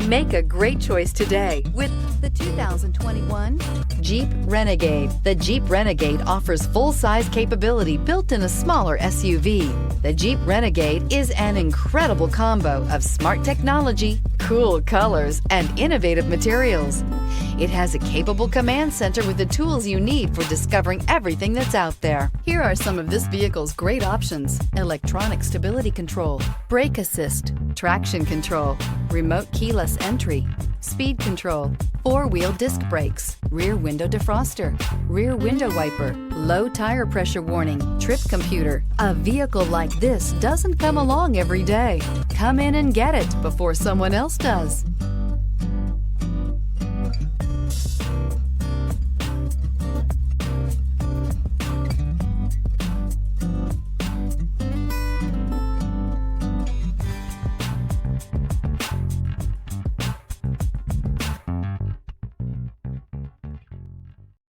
Make a great choice today with the 2021 Jeep Renegade. The Jeep Renegade offers full-size capability built in a smaller SUV. The Jeep Renegade is an incredible combo of smart technology, cool colors, and innovative materials. It has a capable command center with the tools you need for discovering everything that's out there. Here are some of this vehicle's great options: electronic stability control, brake assist, traction control, remote keyless entry, speed control, four-wheel disc brakes, rear window defroster, rear window wiper, low tire pressure warning, trip computer. A vehicle like this doesn't come along every day. Come in and get it before someone else does.